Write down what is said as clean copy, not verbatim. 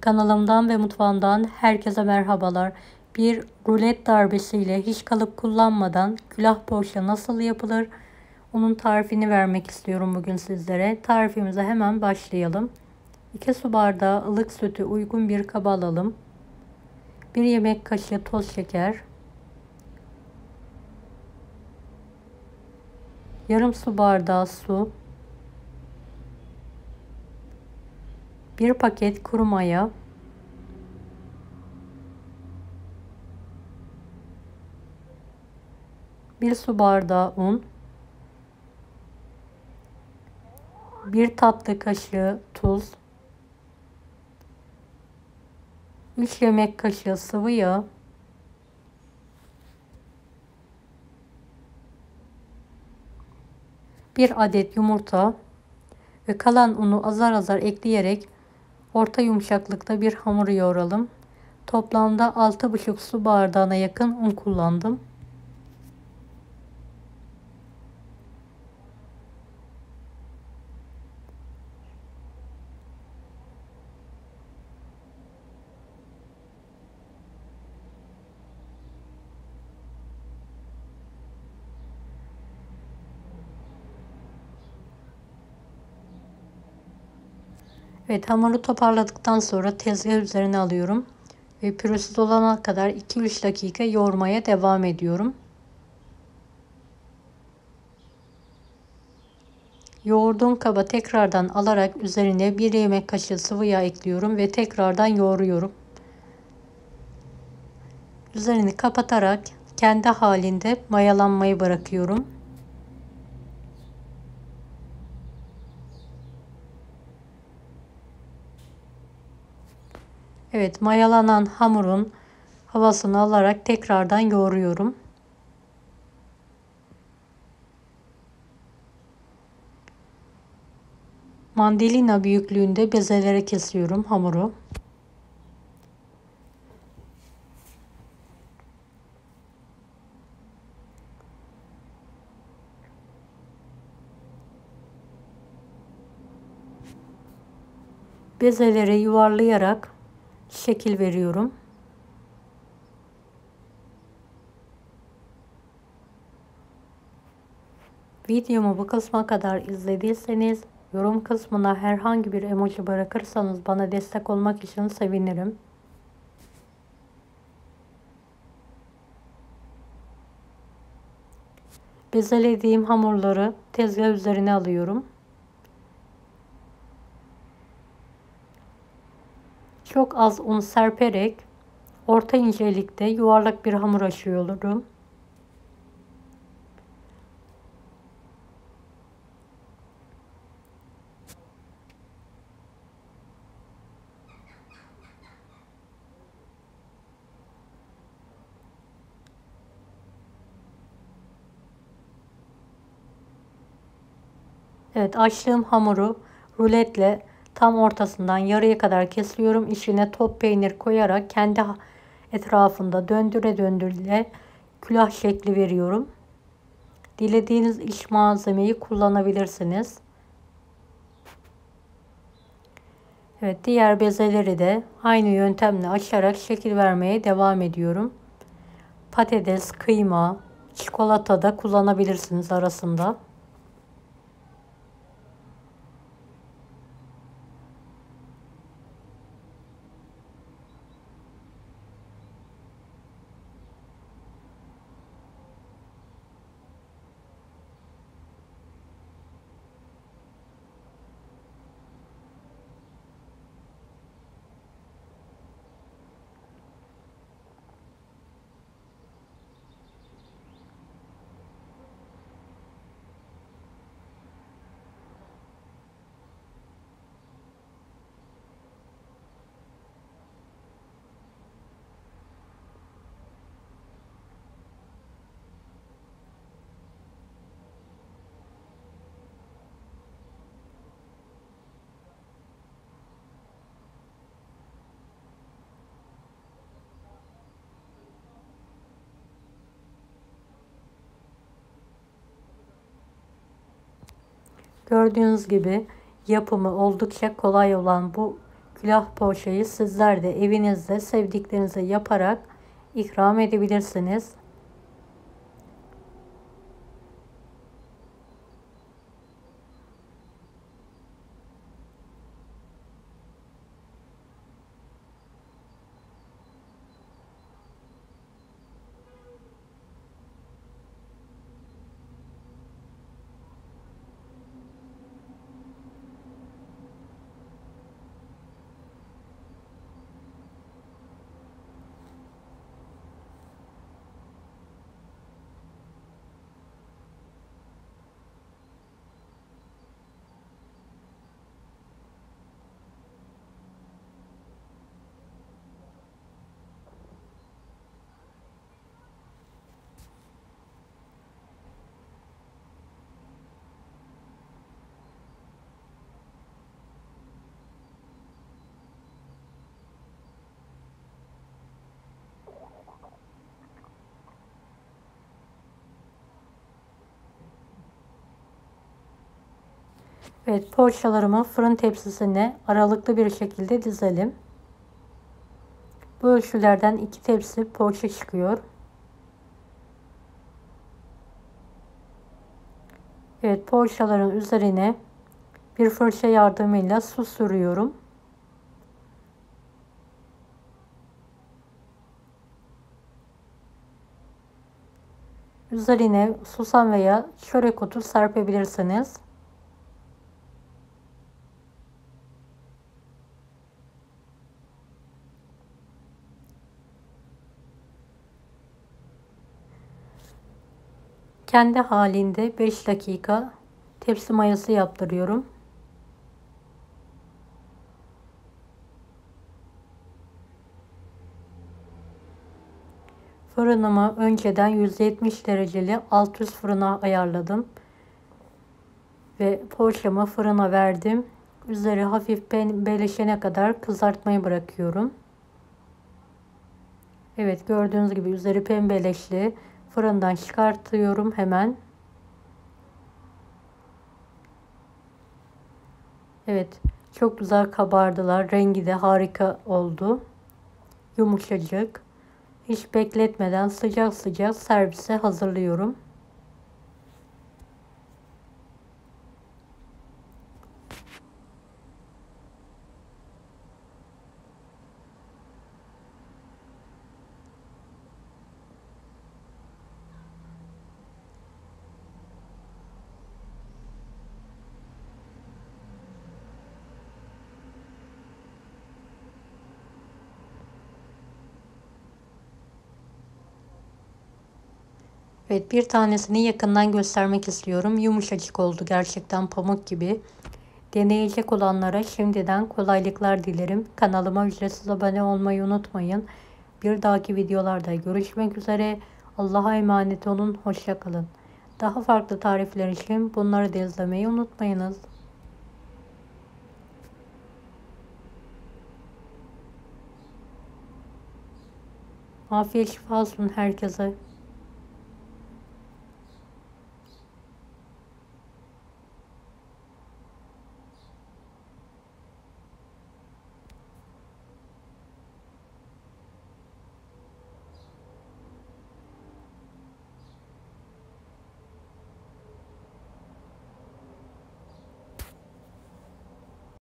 Kanalımdan ve mutfağımdan herkese merhabalar. Bir rulet darbesiyle hiç kalıp kullanmadan külah poğaça nasıl yapılır? Onun tarifini vermek istiyorum bugün sizlere. Tarifimize hemen başlayalım. 2 su bardağı ılık sütü uygun bir kaba alalım. 1 yemek kaşığı toz şeker. Yarım su bardağı su. 1 paket kuru maya. 1 su bardağı un. 1 tatlı kaşığı tuz. 3 yemek kaşığı sıvı yağ. 1 adet yumurta ve kalan unu azar azar ekleyerek orta yumuşaklıkta bir hamur yoğuralım. Toplamda 6,5 su bardağına yakın un kullandım. Evet, hamuru toparladıktan sonra tezgah üzerine alıyorum ve pürüzsüz olana kadar 2-3 dakika yoğurmaya devam ediyorum. Yoğurduğum kaba tekrardan alarak üzerine 1 yemek kaşığı sıvı yağ ekliyorum ve tekrardan yoğuruyorum. Üzerini kapatarak kendi halinde mayalanmayı bırakıyorum. Evet, mayalanan hamurun havasını alarak tekrardan yoğuruyorum. Mandalina büyüklüğünde bezelere kesiyorum hamuru. Bezeleri yuvarlayarak şekil veriyorum. Videomu bu kısma kadar izlediyseniz yorum kısmına herhangi bir emoji bırakırsanız bana destek olmak için sevinirim. Bezelediğim hamurları tezgah üzerine alıyorum. Çok az un serperek orta incelikte yuvarlak bir hamur açıyorum. Evet, açtığım hamuru ruletle tam ortasından yarıya kadar kesiyorum. İçine top peynir koyarak kendi etrafında döndüre döndüre külah şekli veriyorum. Dilediğiniz iç malzemeyi kullanabilirsiniz. Evet, diğer bezeleri de aynı yöntemle açarak şekil vermeye devam ediyorum. Patates, kıyma, çikolata da kullanabilirsiniz arasında. Gördüğünüz gibi yapımı oldukça kolay olan bu külah poğaçayı sizler de evinizde sevdiklerinize yaparak ikram edebilirsiniz. Evet, poğaçalarımı fırın tepsisine aralıklı bir şekilde dizelim. Bu ölçülerden 2 tepsi poğaça çıkıyor. Evet, poğaçaların üzerine bir fırça yardımıyla su sürüyorum. Üzerine susam veya çörek otu serpebilirsiniz. Kendi halinde 5 dakika tepsi mayası yaptırıyorum. Fırınımı önceden 170 dereceli alt üst fırına ayarladım. Ve poğaçamı fırına verdim. Üzeri hafif pembeleşene kadar kızartmayı bırakıyorum. Evet, gördüğünüz gibi üzeri pembeleşti. Fırından çıkartıyorum hemen. Evet, çok güzel kabardılar. Rengi de harika oldu. Yumuşacık. Hiç bekletmeden sıcak sıcak servise hazırlıyorum. Evet, bir tanesini yakından göstermek istiyorum. Yumuşacık oldu, gerçekten pamuk gibi. Deneyecek olanlara şimdiden kolaylıklar dilerim. Kanalıma ücretsiz abone olmayı unutmayın. Bir dahaki videolarda görüşmek üzere. Allah'a emanet olun. Hoşça kalın. Daha farklı tarifler için bunları da izlemeyi unutmayınız. Afiyet şifa olsun herkese.